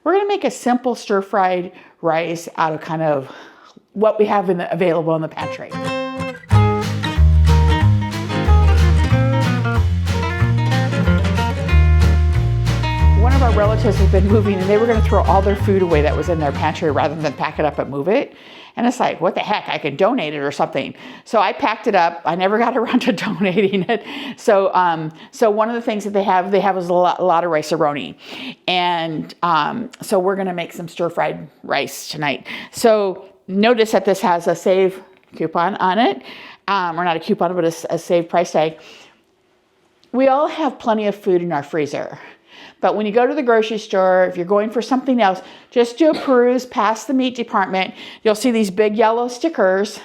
We're going to make a simple stir-fried rice out of kind of what we have available in the pantry. One of our relatives has been moving and they were going to throw all their food away that was in their pantry rather than pack it up and move it. And it's like, what the heck, I can donate it or something. So I packed it up. I never got around to donating it. So so one of the things that they have is a lot of Rice-a-Roni. And so we're going to make some stir-fried rice tonight. So notice that this has a save coupon on it. Or not a coupon, but a save price tag. We all have plenty of food in our freezer. But when you go to the grocery store, if you're going for something else, just do a peruse past the meat department. You'll see these big yellow stickers.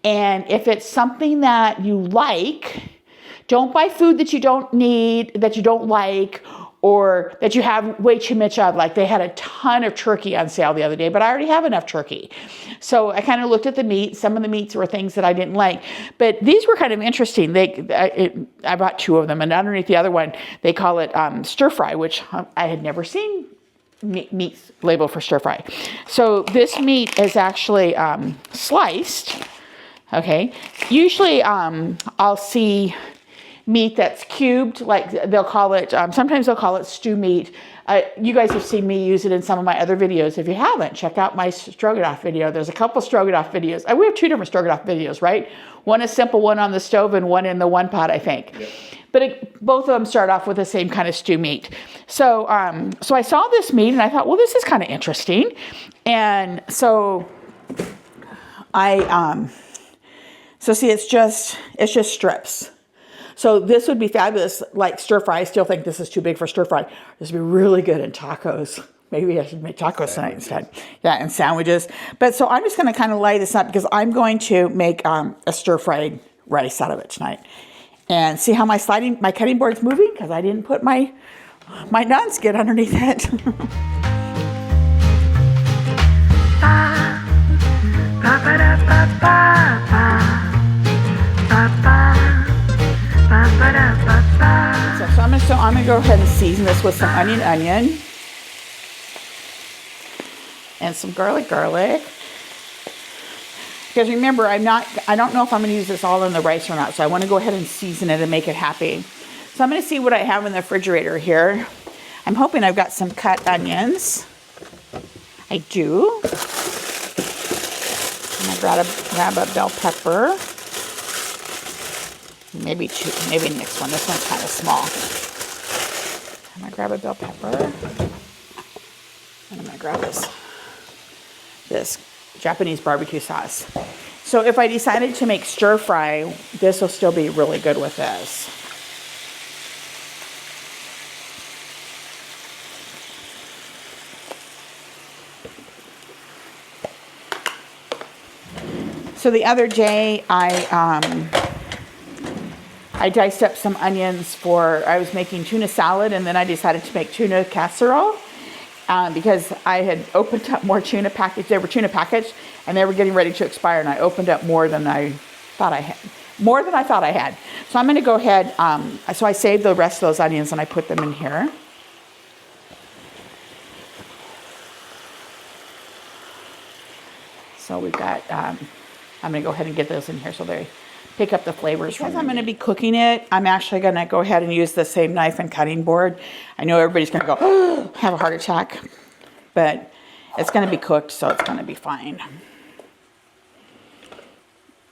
And if it's something that you like, don't buy food that you don't need, that you don't like, or that you have way too much of. Like they had a ton of turkey on sale the other day, but I already have enough turkey. So I kind of looked at the meat. Some of the meats were things that I didn't like, but these were kind of interesting. I bought 2 of them, and underneath the other one, they call it stir fry, which I had never seen meat labeled for stir fry. So this meat is actually sliced. Okay. Usually I'll see meat that's cubed, like they'll call it, sometimes they'll call it stew meat. You guys have seen me use it in some of my other videos. If you haven't, check out my stroganoff video. There's a couple stroganoff videos. We have 2 different stroganoff videos, right? One is simple, one on the stove, and one in the one pot, I think. Yep. But both of them start off with the same kind of stew meat. So, so I saw this meat and I thought, well, this is kind of interesting. And so so see, it's just strips. So this would be fabulous, like stir fry. I still think this is too big for stir fry. This would be really good in tacos. Maybe I should make tacos tonight instead. Yeah, and sandwiches. But so I'm just going to kind of light this up because I'm going to make a stir fried rice out of it tonight. And see how my cutting board's moving? Because I didn't put my non-skid underneath it. So I'm gonna go ahead and season this with some onion and some garlic. Because remember, I don't know if I'm gonna use this all in the rice or not, so I want to go ahead and season it and make it happy. So I'm gonna see what I have in the refrigerator here. I'm hoping I've got some cut onions. I do. I'm gonna grab a bell pepper. Maybe 2, maybe next one. This one's kind of small. I'm gonna grab a bell pepper. And I'm gonna grab this Japanese barbecue sauce. So if I decided to make stir fry, this will still be really good with this. So the other day, I diced up some onions I was making tuna salad, and then I decided to make tuna casserole because I had opened up more tuna packets. They were tuna packets, and they were getting ready to expire, and I opened up more than I thought I had. So I'm going to go ahead. So I saved the rest of those onions, and I put them in here. So we've got, I'm going to go ahead and get those in here so they pick up the flavors. Because I'm going to be cooking it, I'm actually going to go ahead and use the same knife and cutting board. I know everybody's going to go, have a heart attack, but it's going to be cooked, so it's going to be fine.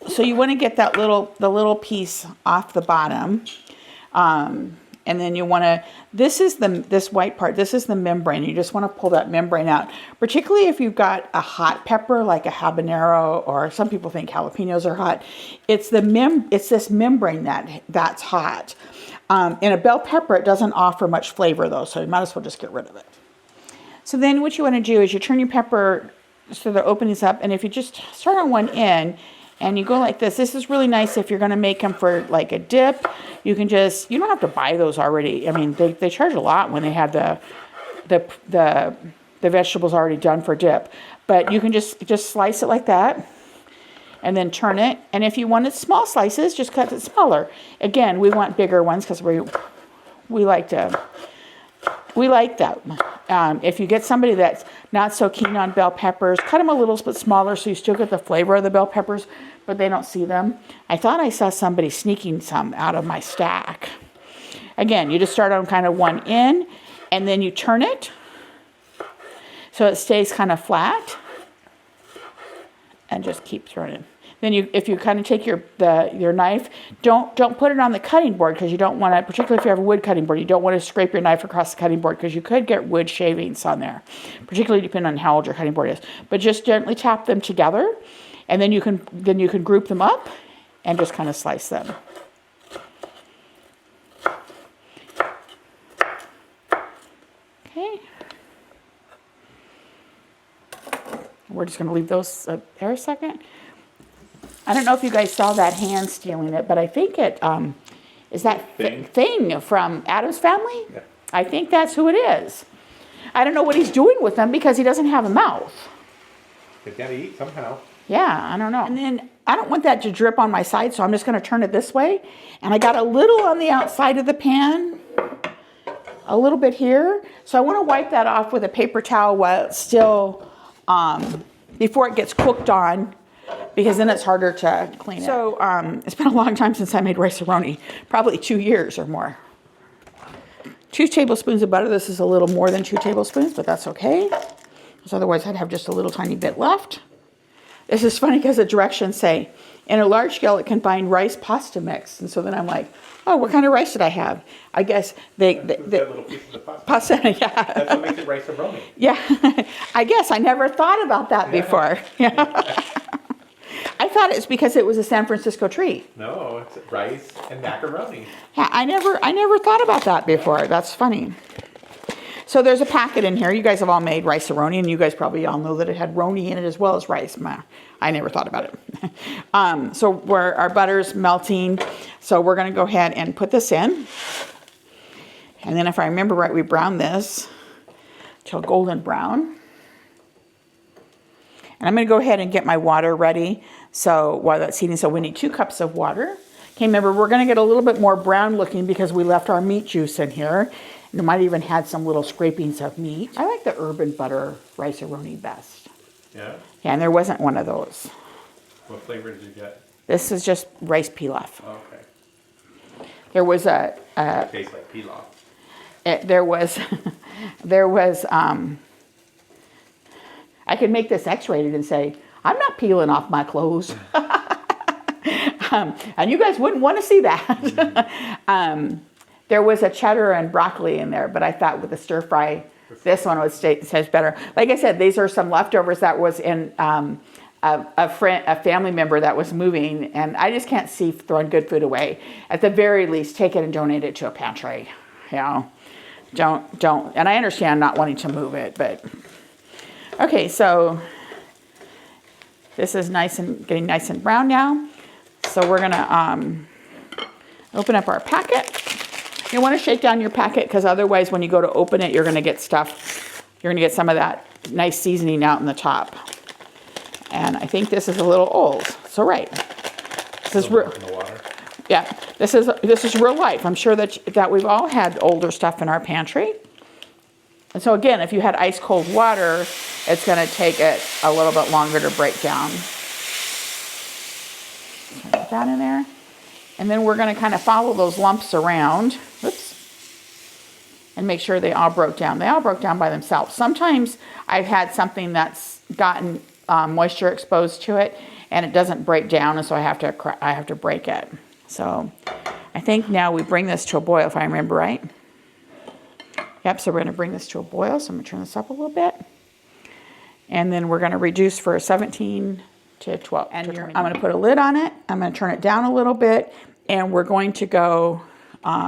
So you want to get the little piece off the bottom, and then you want to, this white part, this is the membrane. You just want to pull that membrane out, particularly if you've got a hot pepper like a habanero, or some people think jalapenos are hot. It's this membrane that's hot. In a bell pepper, it doesn't offer much flavor though, so you might as well just get rid of it. So then what you want to do is you turn your pepper so the opening's up, and if you just start on one end, and you go like this. This is really nice if you're going to make them for like a dip. You don't have to buy those already. I mean, they charge a lot when they have the vegetables already done for dip. But you can just slice it like that and then turn it. And if you wanted small slices, just cut it smaller. Again, we want bigger ones because we like to We like them. If you get somebody that's not so keen on bell peppers, cut them a little bit smaller so you still get the flavor of the bell peppers, but they don't see them. I thought I saw somebody sneaking some out of my stack. Again, you just start on kind of one end, and then you turn it so it stays kind of flat, and just keep throwing it. Then if you kind of take your knife, don't put it on the cutting board, because you don't want to, particularly if you have a wood cutting board, you don't want to scrape your knife across the cutting board, because you could get wood shavings on there, particularly depending on how old your cutting board is. But just gently tap them together, and then you can group them up and just kind of slice them. Okay. We're just going to leave those there a second. I don't know if you guys saw that hand stealing it, but I think it is that thing from Addams Family. Yeah. I think that's who it is. I don't know what he's doing with them, because he doesn't have a mouth. They've got to eat somehow. Yeah, I don't know. And then I don't want that to drip on my side, so I'm just going to turn it this way. And I got a little on the outside of the pan, a little bit here. So I want to wipe that off with a paper towel while it's still, before it gets cooked on, because then it's harder to clean it. So it's been a long time since I made rice-a-roni, probably 2 years or more. 2 tablespoons of butter. This is a little more than 2 tablespoons, but that's okay, because otherwise I'd have just a little tiny bit left. This is funny because the directions say, in a large skillet combine rice pasta mix. And so then I'm like, oh, what kind of rice did I have? I guess they little pieces of pasta. Pasta, yeah. That's what makes it rice-a-roni. Yeah, I guess I never thought about that before. Yeah. I thought it's because it was a San Francisco treat. No, it's rice and macaroni. Yeah, I never thought about that before. That's funny. So there's a packet in here. You guys have all made rice-a-roni, and you guys probably all know that it had roni in it as well as rice. I never thought about it. So our butter's melting. So we're going to go ahead and put this in. And then if I remember right, we brown this till golden brown. And I'm going to go ahead and get my water ready. So while that's heating, so we need 2 cups of water. Okay, remember, we're going to get a little bit more brown looking because we left our meat juice in here. And it might even had some little scrapings of meat. I like the urban butter rice-a-roni best. Yeah? Yeah, and there wasn't one of those. What flavor did you get? This is just rice pilaf. Oh, okay. There was It tastes like pilaf. There was, I could make this X-rated and say, I'm not peeling off my clothes. And you guys wouldn't want to see that. There was a cheddar and broccoli in there, but I thought with the stir fry, this one would taste better. Like I said, these are some leftovers that was in a family member that was moving, and I just can't see throwing good food away. At the very least, take it and donate it to a pantry. You know, don't. And I understand not wanting to move it, but okay. So this is getting nice and brown now. So we're gonna open up our packet. You want to shake down your packet, because otherwise when you go to open it, you're going to get stuff. You're going to get some of that nice seasoning out in the top. And I think this is a little old. So right. This is real. Yeah, this is real life. I'm sure that we've all had older stuff in our pantry. And so again, if you had ice cold water, it's going to take it a little bit longer to break down. Put that in there. And then we're going to kind of follow those lumps around. Oops. And make sure they all broke down. They all broke down by themselves. Sometimes I've had something that's gotten moisture exposed to it, and it doesn't break down, and so I have to break it. So I think now we bring this to a boil, if I remember right. Yep, so we're going to bring this to a boil. So I'm going to turn this up a little bit. And then we're going to reduce for 17 to 12. And I'm going to put a lid on it. I'm going to turn it down a little bit, and we're going to go,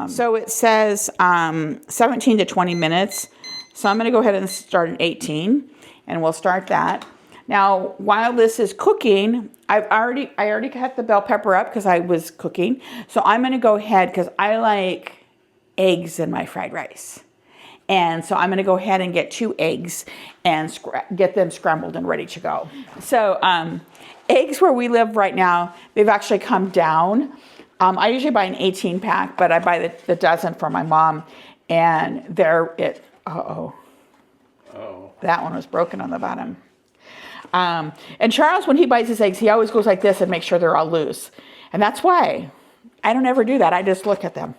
so it says 17 to 20 minutes. So I'm going to go ahead and start at 18, and we'll start that. Now, while this is cooking, I already cut the bell pepper up because I was cooking. So I'm going to go ahead, because I like eggs in my fried rice. And so I'm going to go ahead and get 2 eggs and get them scrambled and ready to go. So eggs where we live right now, they've actually come down. I usually buy an 18 pack, but I buy the dozen for my mom. And Uh-oh. Oh. That one was broken on the bottom. And Charles, when he buys his eggs, he always goes like this and makes sure they're all loose. And that's why I don't ever do that. I just look at them.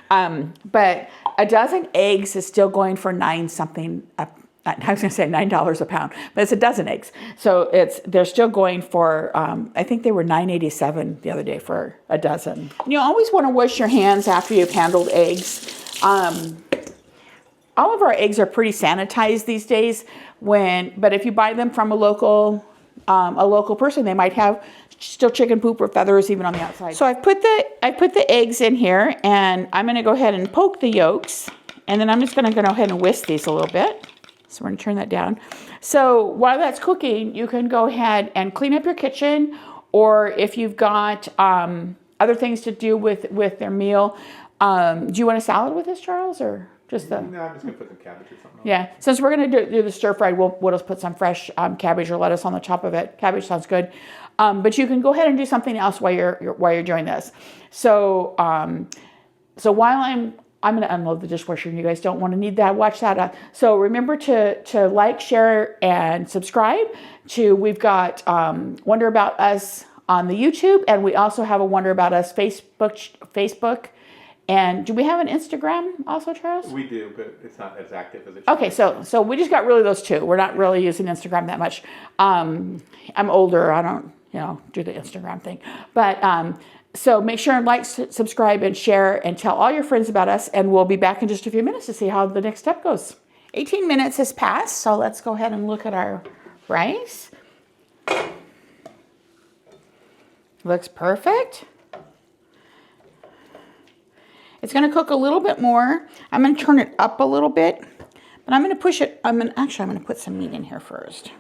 But a dozen eggs is still going for $9 something. I was going to say $9 a pound, but it's a dozen eggs. So they're still going for, I think they were $9.87 the other day for a dozen. You always want to wash your hands after you've handled eggs. All of our eggs are pretty sanitized these days. But if you buy them from a local person, they might have still chicken poop or feathers even on the outside. So I put the eggs in here, and I'm going to go ahead and poke the yolks, and then I'm just going to go ahead and whisk these a little bit. So we're going to turn that down. So while that's cooking, you can go ahead and clean up your kitchen, or if you've got other things to do with their meal. Do you want a salad with this, Charles, or just the? No, I'm just gonna put some cabbage or something. Yeah, since we're gonna do the stir fried, we'll just put some fresh cabbage or lettuce on the top of it. Cabbage sounds good, but you can go ahead and do something else while you're doing this. So while I'm gonna unload the dishwasher, and you guys don't want to need that. Watch that. So remember to like, share, and subscribe. We've got Wonder About Us on the YouTube, and we also have a Wonder About Us Facebook. And do we have an Instagram also, Charles? We do, but it's not as active as it should. Okay, so we just got really those two. We're not really using Instagram that much. I'm older. I don't, do the Instagram thing. But so make sure and like, subscribe, and share, and tell all your friends about us. And we'll be back in just a few minutes to see how the next step goes. 18 minutes has passed, so let's go ahead and look at our rice. Looks perfect. It's going to cook a little bit more. I'm going to turn it up a little bit, but I'm going to push it. I'm going to put some meat in here first.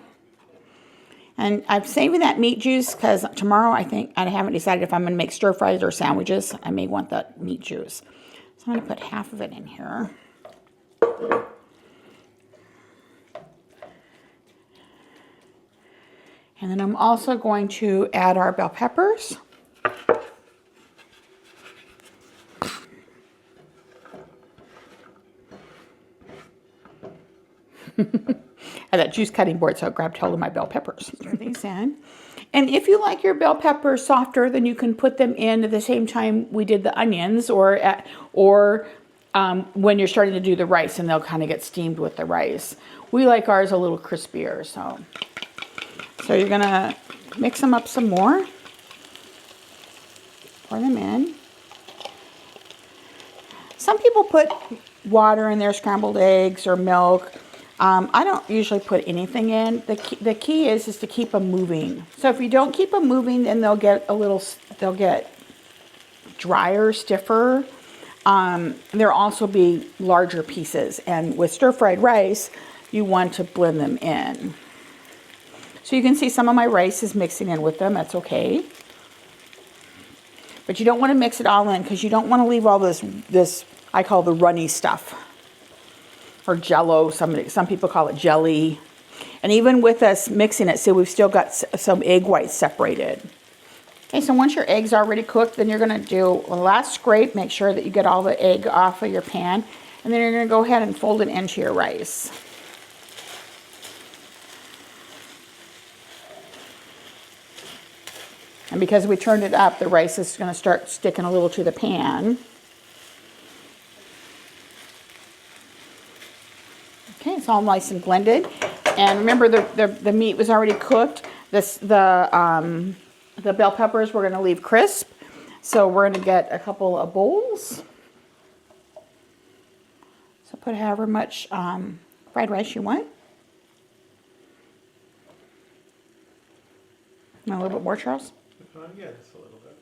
And I'm saving that meat juice because tomorrow I haven't decided if I'm going to make stir fries or sandwiches. I may want that meat juice. So I'm going to put half of it in here. And then I'm also going to add our bell peppers. I had that juice cutting board, so I grabbed hold of my bell peppers. Stir these in. And if you like your bell peppers softer, then you can put them in at the same time we did the onions, or when you're starting to do the rice, and they'll kind of get steamed with the rice. We like ours a little crispier, so you're gonna mix them up some more. Pour them in. Some people put water in their scrambled eggs or milk. I don't usually put anything in. The key is to keep them moving. So if you don't keep them moving, then they'll get drier, stiffer. There'll also be larger pieces. And with stir-fried rice, you want to blend them in. So you can see some of my rice is mixing in with them. That's okay. But you don't want to mix it all in, because you don't want to leave all this I call the runny stuff. Or jello, some people call it jelly. And even with us mixing it, see, we've still got some egg whites separated. Okay, so once your egg's already cooked, then you're going to do a last scrape. Make sure that you get all the egg off of your pan. And then you're going to go ahead and fold it into your rice. And because we turned it up, the rice is going to start sticking a little to the pan. Okay, it's all nice and blended. And remember, the meat was already cooked. The bell peppers we're going to leave crisp. So we're going to get a couple of bowls. So put however much fried rice you want. And a little bit more, Charles? Yeah, just a little bit.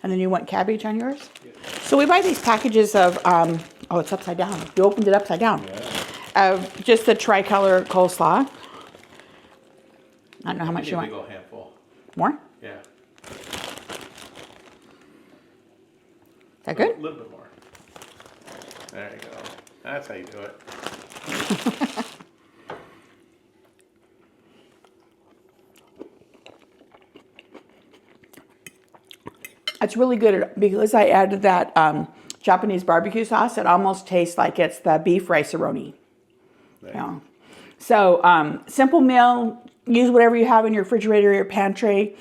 And then you want cabbage on yours? Yeah. So we buy these packages of, oh, it's upside down. You opened it upside down. Yeah. Of just the tricolor coleslaw. I don't know how much you want. A big old handful. More? Yeah. Is that good? A little bit more. There you go. That's how you do it. It's really good because I added that Japanese barbecue sauce. It almost tastes like it's the beef Rice-a-Roni. Yeah. So simple meal. Use whatever you have in your refrigerator or your pantry.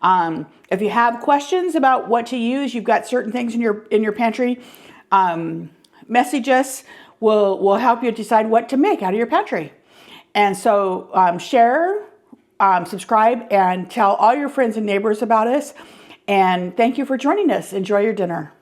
If you have questions about what to use, you've got certain things in your pantry. Message us. We'll help you decide what to make out of your pantry. And so share, subscribe, and tell all your friends and neighbors about us. And thank you for joining us. Enjoy your dinner.